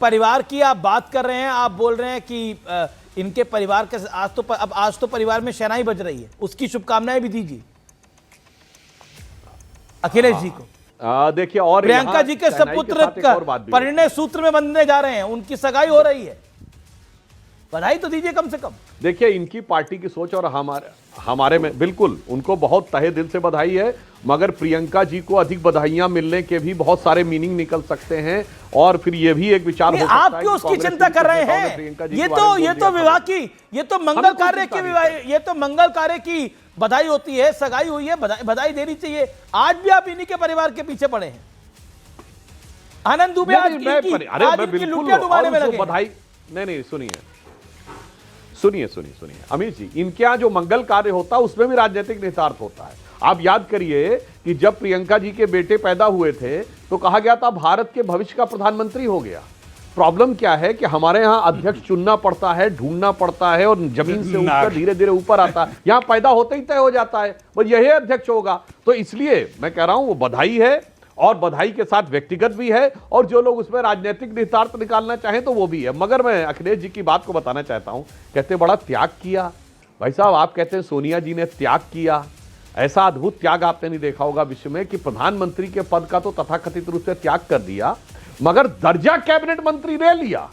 परिवार की आप बात कर रहे हैं, आप बोल रहे हैं कि इनके परिवार के आज तो परिवार में शहनाई बज रही है, उसकी शुभकामनाएं भी दीजिए अखिलेश जी को। देखिए, और प्रियंका जी के सपुत्र परिणय सूत्र में बंधने जा रहे हैं, उनकी सगाई हो रही है, बधाई तो दीजिए कम से कम। देखिए, इनकी पार्टी की सोच और हमारे में बिल्कुल उनको बहुत तहे दिल से बधाई है, मगर प्रियंका जी को अधिक बधाइयां मिलने के भी बहुत सारे मीनिंग निकल सकते हैं और फिर ये भी एक विचार हो सकता है। आप क्यों उसकी चिंता कर रहे हैं? ये तो विवाह की, ये तो मंगल कार्य की विवाह, ये तो मंगल कार्य की बधाई होती है, सगाई हुई है, बधाई देनी चाहिए। आज भी आप इन्हीं के परिवार के पीछे पड़े हैं। आनंद दुबे आज इनकी लुटिया डुबाने में लगे। बधाई नहीं, सुनिए अमित जी, इनके यहां जो मंगल कार्य होता है उसमें भी राजनीतिक निहितार्थ होता है। आप याद करिए कि जब प्रियंका जी के बेटे पैदा हुए थे तो कहा गया था भारत के भविष्य का प्रधानमंत्री हो गया। प्रॉब्लम क्या है कि हमारे यहां अध्यक्ष चुनना पड़ता है, ढूंढना पड़ता है और जमीन से उठकर धीरे धीरे ऊपर आता है। यहां पैदा होते ही तय हो जाता है बस यही अध्यक्ष होगा। तो इसलिए मैं कह रहा हूं वो बधाई है और बधाई के साथ व्यक्तिगत भी है, और जो लोग उसमें राजनीतिक निहितार्थ निकालना चाहें तो वो भी है। मगर मैं अखिलेश जी की बात को बताना चाहता हूं, कहते बड़ा त्याग किया। भाई साहब, आप कहते हैं सोनिया जी ने त्याग किया, ऐसा अद्भुत त्याग आपने नहीं देखा होगा विश्व में कि प्रधानमंत्री के पद का तो तथाकथित रूप से त्याग कर दिया, मगर दर्जा कैबिनेट मंत्री ले लिया।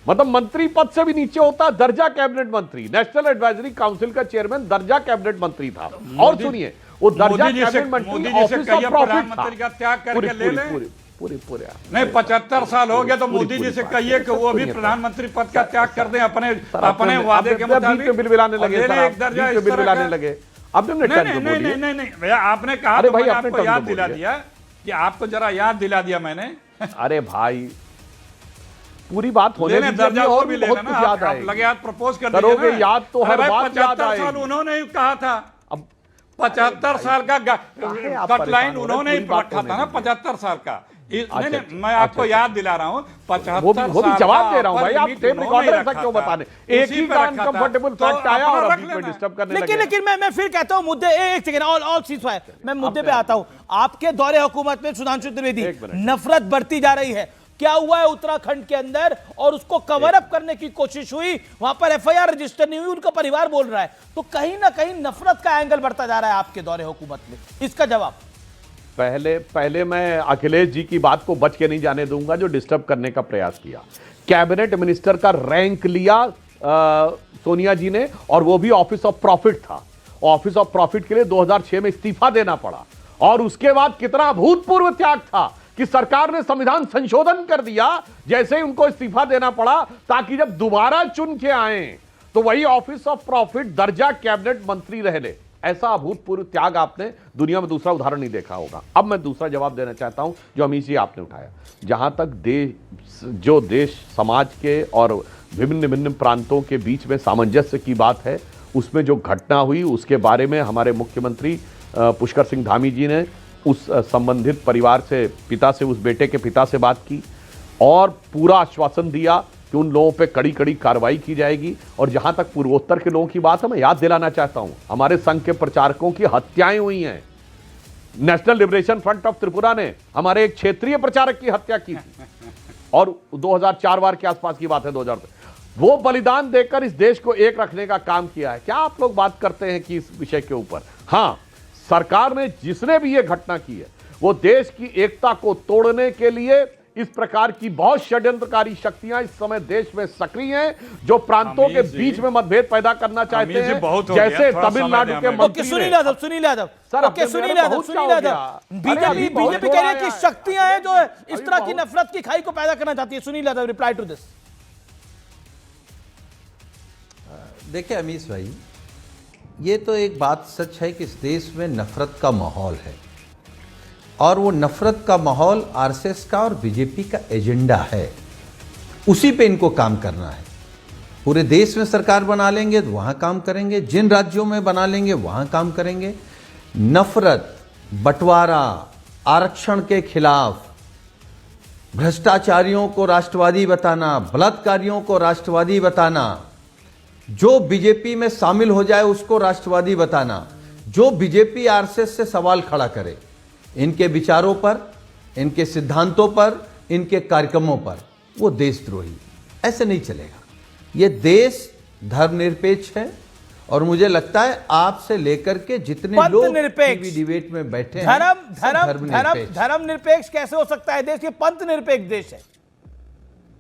मतलब मंत्री पद से भी नीचे होता है दर्जा कैबिनेट मंत्री। नेशनल एडवाइजरी काउंसिल का चेयरमैन दर्जा कैबिनेट मंत्री था। और सुनिए, वो दर्जा कैबिनेट मंत्री ऑफिस ऑफ प्रॉफिट था। का त्याग करके ले लें। पूरे नहीं, 75 साल हो गए तो मोदी जी से कहिए कि वो भी प्रधानमंत्री पद का त्याग कर दें अपने वादे के मुताबिक। बिल बिलाने लगे। अब नहीं भैया, आपने कहा तो मैंने आपको याद दिला दिया कि आपको जरा याद दिला दिया मैंने। अरे भाई, पूरी बात होने दर्जा और भी लेना ना, आप लगे याद प्रपोज कर करोगे, याद तो हर बात याद 75 साल उन्होंने ही कहा था। अब 75 साल का कटलाइन उन्होंने ही रखा था ना, 75 साल का। नहीं, मैं आपको याद दिला रहा हूँ। 75 साल वो भी जवाब दे रहा हूँ भाई, आप टेप रिकॉर्डर ऐसा क्यों बताने? एक ही का अनकंफर्टेबल फैक्ट आया और अभी पे डिस्टर्ब करने लगे। लेकिन मैं फिर कहता हूँ मुद्दे, एक सेकंड, ऑल सीज़फायर, मैं मुद्दे पे आता हूँ। आपके दौरे हुकूमत में सुधांशु त्रिवेदी, नफरत बढ़ती जा रही है, क्या हुआ है उत्तराखंड के अंदर, और उसको कवर अप करने की कोशिश हुई, वहां पर एफआईआर रजिस्टर नहीं हुई, उनका परिवार बोल रहा है, तो कहीं ना कहीं नफरत का एंगल बढ़ता जा रहा है आपके दौरे हुकूमत में। इसका जवाब पहले मैं अखिलेश जी की बात को बच के नहीं जाने दूंगा जो डिस्टर्ब करने का प्रयास किया। कैबिनेट मिनिस्टर का रैंक लिया सोनिया जी ने, और वो भी ऑफिस ऑफ प्रॉफिट था। ऑफिस ऑफ प्रॉफिट के लिए 2006 में इस्तीफा देना पड़ा, और उसके बाद कितना अभूतपूर्व त्याग था कि सरकार ने संविधान संशोधन कर दिया जैसे ही उनको इस्तीफा देना पड़ा, ताकि जब दोबारा चुन के आए तो वही ऑफिस ऑफ प्रॉफिट दर्जा कैबिनेट मंत्री रह ले। ऐसा अभूतपूर्व त्याग आपने दुनिया में दूसरा उदाहरण नहीं देखा होगा। अब मैं दूसरा जवाब देना चाहता हूं जो अमीश जी आपने उठाया। जहां तक देश समाज के और विभिन्न प्रांतों के बीच में सामंजस्य की बात है, उसमें जो घटना हुई उसके बारे में हमारे मुख्यमंत्री पुष्कर सिंह धामी जी ने उस संबंधित परिवार से, पिता से, उस बेटे के पिता से बात की और पूरा आश्वासन दिया कि उन लोगों पे कड़ी कड़ी कार्रवाई की जाएगी। और जहां तक पूर्वोत्तर के लोगों की बात है, मैं याद दिलाना चाहता हूं, हमारे संघ के प्रचारकों की हत्याएं हुई हैं। National liberation front of Tripura ने हमारे एक क्षेत्रीय प्रचारक की हत्या की थी, और 2004 वार के आसपास की बात है, 2000 वो बलिदान देकर इस देश को एक रखने का काम किया है। क्या आप लोग बात करते हैं कि इस विषय के ऊपर? हाँ, सरकार ने, जिसने भी ये घटना की है, वो देश की एकता को तोड़ने के लिए इस प्रकार की बहुत षड्यंत्रकारी शक्तियां इस समय देश में सक्रिय हैं, जो प्रांतों के बीच में मतभेद पैदा करना चाहते हैं, जैसे तमिलनाडु के मंत्री। सुनील यादव बीजेपी कह रही है कि शक्तियां हैं जो इस तरह की नफरत की खाई को पैदा करना चाहती है। Sunil Yadav, reply to this. देखिए अमीश भाई, ये तो एक बात सच है कि इस देश में नफरत का माहौल है, और वो नफरत का माहौल आरएसएस का और बीजेपी का एजेंडा है। उसी पे इनको काम करना है। पूरे देश में सरकार बना लेंगे तो वहाँ काम करेंगे, जिन राज्यों में बना लेंगे वहाँ काम करेंगे। नफरत, बंटवारा, आरक्षण के खिलाफ, भ्रष्टाचारियों को राष्ट्रवादी बताना, बलात्कारियों को राष्ट्रवादी बताना, जो बीजेपी में शामिल हो जाए उसको राष्ट्रवादी बताना, जो बीजेपी आरएसएस से सवाल खड़ा करे, इनके विचारों पर, इनके सिद्धांतों पर, इनके कार्यक्रमों पर, वो देशद्रोही। ऐसे नहीं चलेगा। ये देश धर्मनिरपेक्ष है और मुझे लगता है आपसे लेकर के जितने लोग टीवी डिबेट में बैठे हैं, धर्म निरपेक्ष कैसे हो सकता है? देश ये पंथ निरपेक्ष देश है,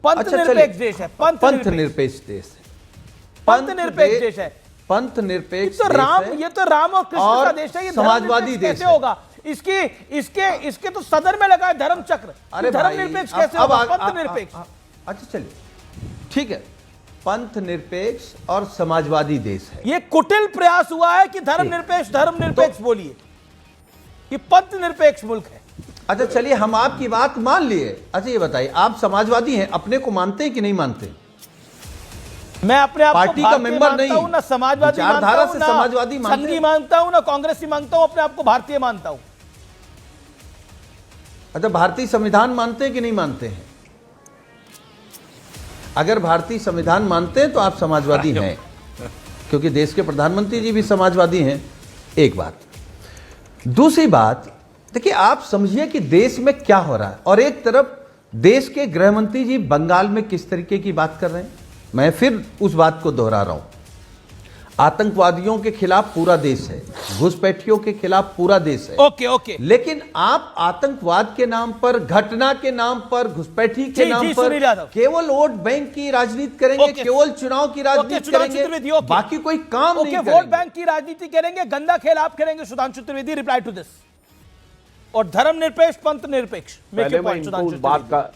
पंथ निरपेक्ष देश है, पंथ निरपेक्ष देश है, पंथ निरपेक्ष देश है, पंथ निरपेक्ष। तो राम और कृष्ण का देश है, ये समाजवादी देश कैसे होगा? इसके तो सदर में लगा है धर्म चक्र। अरे धर्म निरपेक्ष कैसे होगा? पंथ निरपेक्ष। अच्छा चलिए ठीक है, पंथ निरपेक्ष और समाजवादी देश है। ये कुटिल प्रयास हुआ है कि धर्म निरपेक्ष बोलिए। ये पंथ निरपेक्ष मुल्क है। अच्छा चलिए, हम आपकी बात मान लिए। अच्छा ये बताइए, आप समाजवादी हैं, अपने को मानते हैं कि नहीं मानते? मैं अपने आप पार्टी का मेंबर नहीं हूं, ना समाजवादी विचारधारा से समाजवादी संघी मानता हूं, ना कांग्रेसी मानता हूं, अपने आप को भारतीय मानता हूं। अच्छा, भारतीय संविधान मानते हैं कि नहीं मानते हैं? अगर भारतीय संविधान मानते हैं तो आप समाजवादी हैं, क्योंकि देश के प्रधानमंत्री जी भी समाजवादी हैं। एक बात। दूसरी बात, देखिए आप समझिए कि देश में क्या हो रहा है, और एक तरफ देश के गृह मंत्री जी बंगाल में किस तरीके की बात कर रहे हैं। मैं फिर उस बात को दोहरा रहा हूं, आतंकवादियों के खिलाफ पूरा देश है, घुसपैठियों के खिलाफ पूरा देश है। ओके। लेकिन आप आतंकवाद के नाम पर, घटना के नाम पर, घुसपैठी के नाम पर केवल वोट बैंक की राजनीति करेंगे, केवल चुनाव की राजनीति करेंगे, बाकी कोई काम नहीं करेंगे। वोट बैंक की राजनीति करेंगे, गंदा खेल आप खेलेंगे। Sudhanshu Trivedi, reply to this. और धर्मनिरपेक्ष, पंथ निरपेक्ष, बात का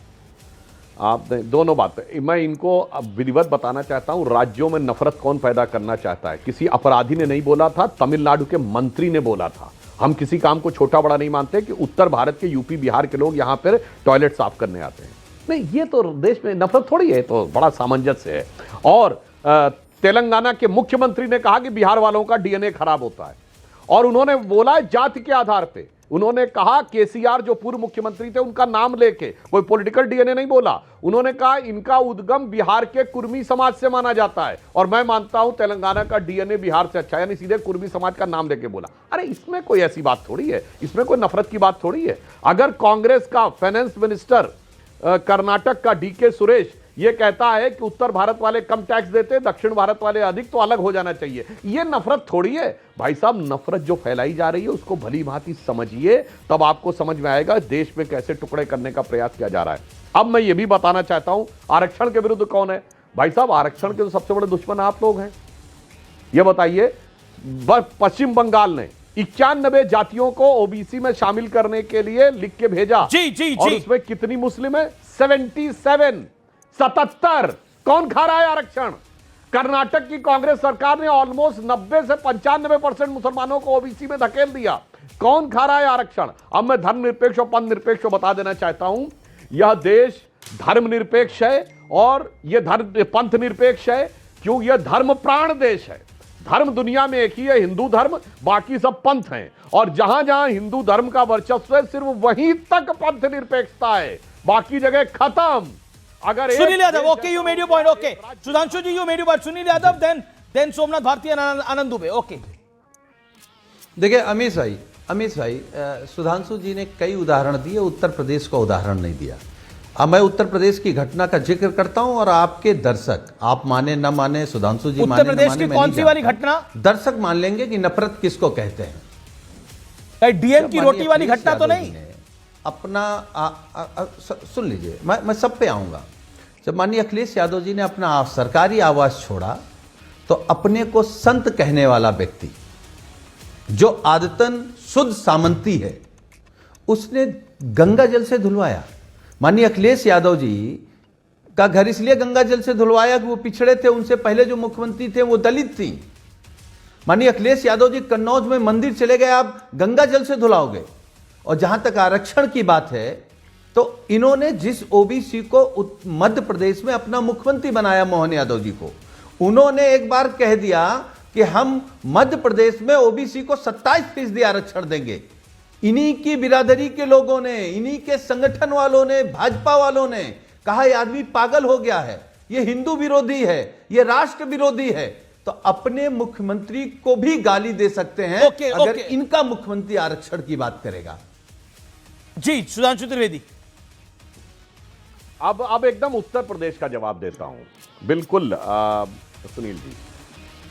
आपने दोनों बातें, मैं इनको अब विधिवत बताना चाहता हूं। राज्यों में नफरत कौन पैदा करना चाहता है? किसी अपराधी ने नहीं बोला था, तमिलनाडु के मंत्री ने बोला था। हम किसी काम को छोटा बड़ा नहीं मानते कि उत्तर भारत के यूपी बिहार के लोग यहां पर टॉयलेट साफ करने आते हैं। नहीं, ये तो देश में नफरत थोड़ी है, तो बड़ा सामंजस्य है। और तेलंगाना के मुख्यमंत्री ने कहा कि बिहार वालों का डीएनए खराब होता है, और उन्होंने बोला जाति के आधार पर। उन्होंने कहा केसीआर जो पूर्व मुख्यमंत्री थे उनका नाम लेके, कोई पॉलिटिकल डीएनए नहीं बोला। उन्होंने कहा इनका उद्गम बिहार के कुर्मी समाज से माना जाता है, और मैं मानता हूं तेलंगाना का डीएनए बिहार से अच्छा है, यानी सीधे कुर्मी समाज का नाम लेके बोला। अरे इसमें कोई ऐसी बात थोड़ी है, इसमें कोई नफरत की बात थोड़ी है। अगर कांग्रेस का फाइनेंस मिनिस्टर कर्नाटक का डीके सुरेश ये कहता है कि उत्तर भारत वाले कम टैक्स देते, दक्षिण भारत वाले अधिक, तो अलग हो जाना चाहिए, ये नफरत थोड़ी है भाई साहब। नफरत जो फैलाई जा रही है उसको भली भांति समझिए, तब आपको समझ में आएगा देश में कैसे टुकड़े करने का प्रयास किया जा रहा है। अब मैं ये भी बताना चाहता हूं, आरक्षण के विरुद्ध कौन है? भाई साहब, आरक्षण के तो सबसे बड़े दुश्मन आप लोग हैं। ये बताइए, पश्चिम बंगाल ने 91 जातियों को ओबीसी में शामिल करने के लिए लिख के भेजा, जी। और उसमें कितनी मुस्लिम है? 77। कौन खा रहा है आरक्षण? कर्नाटक की कांग्रेस सरकार ने ऑलमोस्ट 90 से 95% मुसलमानों को ओबीसी में धकेल दिया। कौन खा रहा है आरक्षण? अब मैं धर्मनिरपेक्ष और पंथ निरपेक्ष को बता देना चाहता हूं, यह देश धर्मनिरपेक्ष है और यह पंथ निरपेक्ष है, क्योंकि यह धर्म प्राण देश है। धर्म दुनिया में एक ही है, हिंदू धर्म, बाकी सब पंथ हैं, और जहां जहां हिंदू धर्म का वर्चस्व है सिर्फ वहीं तक पंथ निरपेक्षता है, बाकी जगह खत्म। अगर Sunil Yadav, okay, you made your point, okay. Sudhanshu ji, you made your point. Sunil Yadav, then Somnath Bharti, Anand Dubey, okay. देखिए अमीश भाई, सुधांशु जी ने कई उदाहरण दिए, उत्तर प्रदेश का उदाहरण नहीं दिया। अब मैं उत्तर प्रदेश की घटना का जिक्र करता हूं, और आपके दर्शक, आप माने न माने, सुधांशु जी माने न माने, उत्तर प्रदेश की कौन सी वाली घटना? दर्शक मान लेंगे कि नफरत किसको कहते हैं। डीएम की रोटी वाली घटना तो नहीं? अपना सुन लीजिए, मैं सब पे आऊंगा। जब माननीय अखिलेश यादव जी ने अपना सरकारी आवास छोड़ा, तो अपने को संत कहने वाला व्यक्ति, जो आदतन शुद्ध सामंती है, उसने गंगा जल से धुलवाया। माननीय अखिलेश यादव जी का घर इसलिए गंगा जल से धुलवाया कि वो पिछड़े थे, उनसे पहले जो मुख्यमंत्री थे वो दलित थी। माननीय अखिलेश यादव जी कन्नौज में मंदिर चले गए, आप गंगा जल से धुलाओगे। और जहां तक आरक्षण की बात है, तो इन्होंने जिस ओबीसी को मध्य प्रदेश में अपना मुख्यमंत्री बनाया, मोहन यादव जी को, उन्होंने एक बार कह दिया कि हम मध्य प्रदेश में ओबीसी को 27% आरक्षण देंगे। इन्हीं की बिरादरी के लोगों ने, इन्हीं के संगठन वालों ने, भाजपा वालों ने कहा यह आदमी पागल हो गया है, ये हिंदू विरोधी है, ये राष्ट्र विरोधी है। तो अपने मुख्यमंत्री को भी गाली दे सकते हैं अगर इनका मुख्यमंत्री आरक्षण की बात करेगा। जी, सुधांशु त्रिवेदी। अब एकदम उत्तर प्रदेश का जवाब देता हूं। बिल्कुल सुनील जी,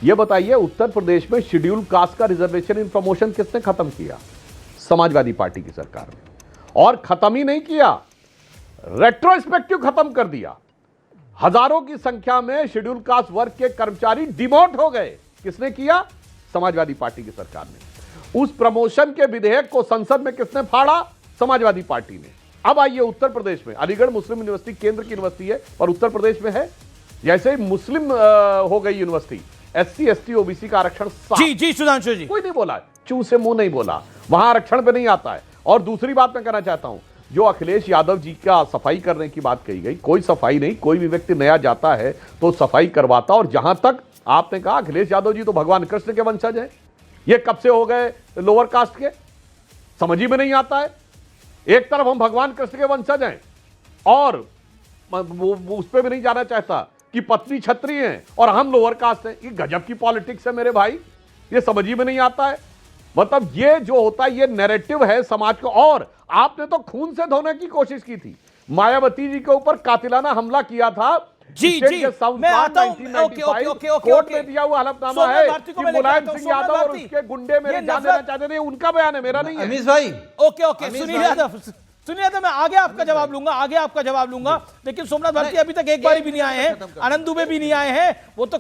ये बताइए उत्तर प्रदेश में शेड्यूल कास्ट का रिजर्वेशन इन प्रमोशन किसने खत्म किया? समाजवादी पार्टी की सरकार ने। और खत्म ही नहीं किया, रेट्रोस्पेक्टिव खत्म कर दिया। हजारों की संख्या में शेड्यूल कास्ट वर्ग के कर्मचारी डिमोट हो गए। किसने किया? समाजवादी पार्टी की सरकार ने। उस प्रमोशन के विधेयक को संसद में किसने फाड़ा? समाजवादी पार्टी ने। अब आइए उत्तर प्रदेश में, अलीगढ़ मुस्लिम यूनिवर्सिटी केंद्र की यूनिवर्सिटी है और उत्तर प्रदेश में है। जैसे ही मुस्लिम हो गई यूनिवर्सिटी, SC ST OBC का आरक्षण जी सुधांशु जी, कोई नहीं बोला, चू से मुंह नहीं बोला, वहां आरक्षण पे नहीं आता है। और दूसरी बात मैं कहना चाहता हूं, जो अखिलेश यादव जी का सफाई करने की बात कही गई, कोई सफाई नहीं। कोई भी व्यक्ति नया जाता है तो सफाई करवाता। और जहां तक आपने कहा अखिलेश यादव जी तो भगवान कृष्ण के वंशज हैं, ये कब से हो गए लोअर कास्ट के? समझ ही में नहीं आता है। एक तरफ हम भगवान कृष्ण के वंशज हैं और उस पर भी नहीं जाना चाहता कि पत्नी छत्री हैं और हम लोअर कास्ट हैं। ये गजब की पॉलिटिक्स है मेरे भाई, ये समझ ही में नहीं आता है। मतलब ये जो होता है ये नैरेटिव है समाज को। और आपने तो खून से धोने की कोशिश की थी, मायावती जी के ऊपर कातिलाना हमला किया था। जी मैं आता हूं। कोर्ट में दिया हुआ हलफनामा है कि मुलायम सिंह यादव और उसके गुंडे मेरे जान देना चाहते थे। उनका बयान है, मेरा नहीं है। अमीश भाई, ओके सुनील यादव मैं आगे आपका जवाब लूंगा, लेकिन सोमनाथ भारती अभी तक एक बार भी नहीं आए हैं, आनंद दुबे भी नहीं आए हैं। वो तो